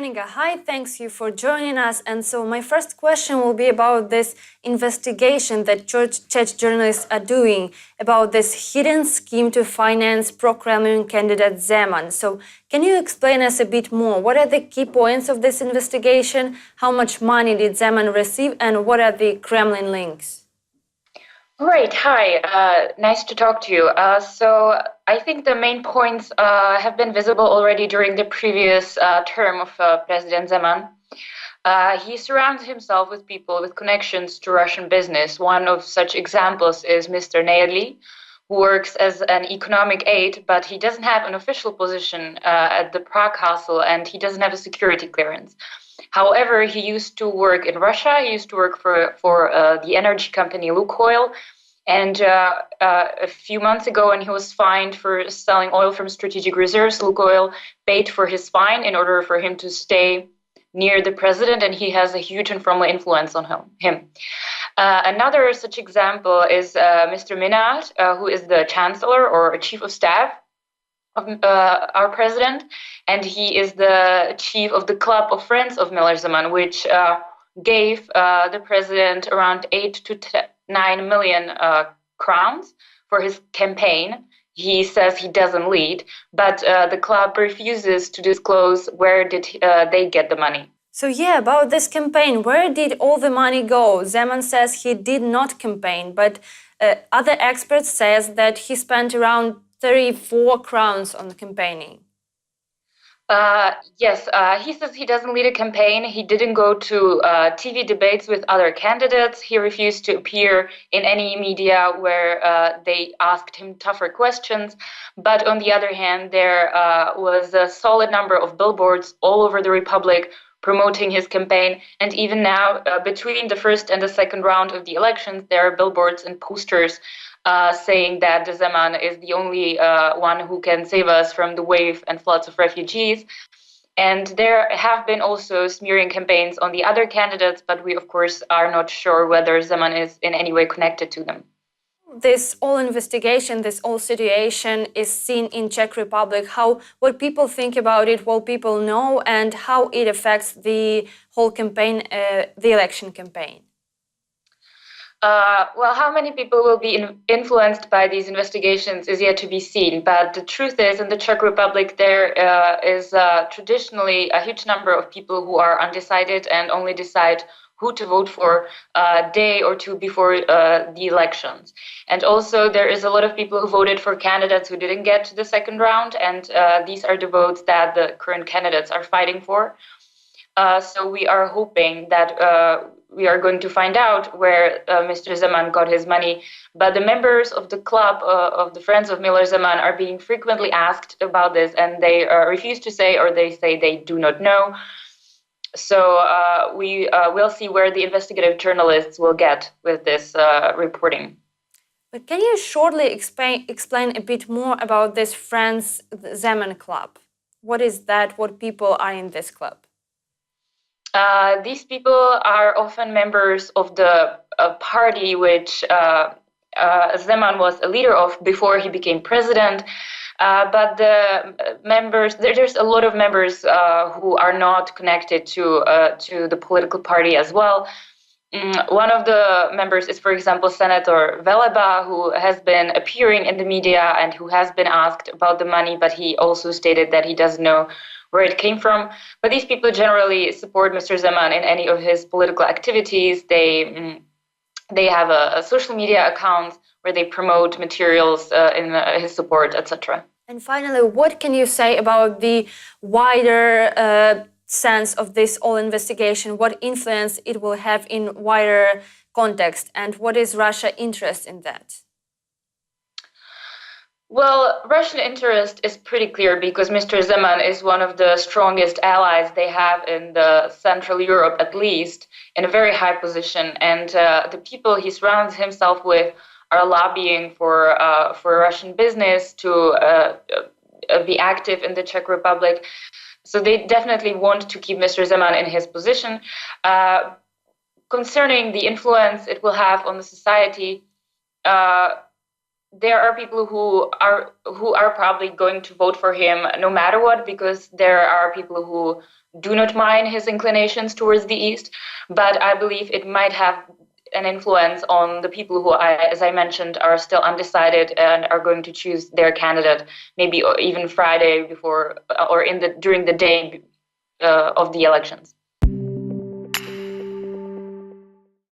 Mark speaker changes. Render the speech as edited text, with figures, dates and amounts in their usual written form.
Speaker 1: Veronika, hi, thanks you for joining us. And so my first question will be about this investigation that Czech journalists are doing about this hidden scheme to finance pro-Kremlin candidate Zeman. So can you explain us a bit more? What are the key points of this investigation? How much money did Zeman receive? And what are the Kremlin links?
Speaker 2: Right. Hi. Nice to talk to you. So I think the main points have been visible already during the previous term of President Zeman. He surrounds himself with people with connections to Russian business. One of such examples is Mr. Nejedly, who works as an economic aide, but he doesn't have an official position at the Prague Castle, and he doesn't have a security clearance. However, he used to work in Russia. He used to work for the energy company Lukoil. And a few months ago, when he was fined for selling oil from strategic reserves, Lukoil paid for his fine in order for him to stay near the president, and he has a huge informal influence on him. Another such example is Mr. Minard, who is the chancellor or chief of staff of our president, and he is the chief of the club of friends of Milos Zeman, which gave the president around 8 to 9 million crowns for his campaign. He says he doesn't lead, but the club refuses to disclose where did they get the money.
Speaker 1: So yeah, about this campaign, where did all the money go? Zeman says he did not campaign, but other experts says that he spent around 34 crowns on campaigning.
Speaker 2: Yes, he says he doesn't lead a campaign. He didn't go to TV debates with other candidates. He refused to appear in any media where they asked him tougher questions. But on the other hand, there was a solid number of billboards all over the Republic promoting his campaign. And even now, between the first and the second round of the elections, there are billboards and posters saying that Zeman is the only one who can save us from the wave and floods of refugees. And there have been also smearing campaigns on the other candidates, but we, of course, are not sure whether Zeman is in any way connected to them.
Speaker 1: This whole investigation, this whole situation is seen in Czech Republic. What people think about it, what people know, and how it affects the whole campaign, the election campaign.
Speaker 2: Well, how many people will be influenced by these investigations is yet to be seen. But the truth is, in the Czech Republic, there is traditionally a huge number of people who are undecided and only decide who to vote for a day or two before the elections. And also, there is a lot of people who voted for candidates who didn't get to the second round, and these are the votes that the current candidates are fighting for. So we are hoping that we are going to find out where Mr. Zeman got his money. But the members of the club of the Friends of Milos Zeman are being frequently asked about this, and they refuse to say, or they say they do not know. So we will see where the investigative journalists will get with this reporting.
Speaker 1: But can you shortly explain a bit more about this Friends Zeman club? What is that? What people are in this club?
Speaker 2: These people are often members of the party which Zeman was a leader of before he became president. But the members, there's a lot of members who are not connected to the political party as well. One of the members is, for example, Senator Veleba, who has been appearing in the media and who has been asked about the money, but he also stated that he doesn't know where it came from. But these people generally support Mr. Zeman in any of his political activities. They have a social media account where they promote materials in his support, etc.
Speaker 1: And finally, what can you say about the wider sense of this whole investigation? What influence it will have in wider context, and what is Russia's interest in that?
Speaker 2: Well, Russian interest is pretty clear because Mr. Zeman is one of the strongest allies they have in Central Europe, at least, in a very high position. And the people he surrounds himself with are lobbying for Russian business to be active in the Czech Republic. So they definitely want to keep Mr. Zeman in his position. Concerning the influence it will have on the society, there are people who are probably going to vote for him no matter what, because there are people who do not mind his inclinations towards the East. But I believe it might have an influence on the people who, as I mentioned, are still undecided and are going to choose their candidate, maybe even Friday before or during the day of the elections.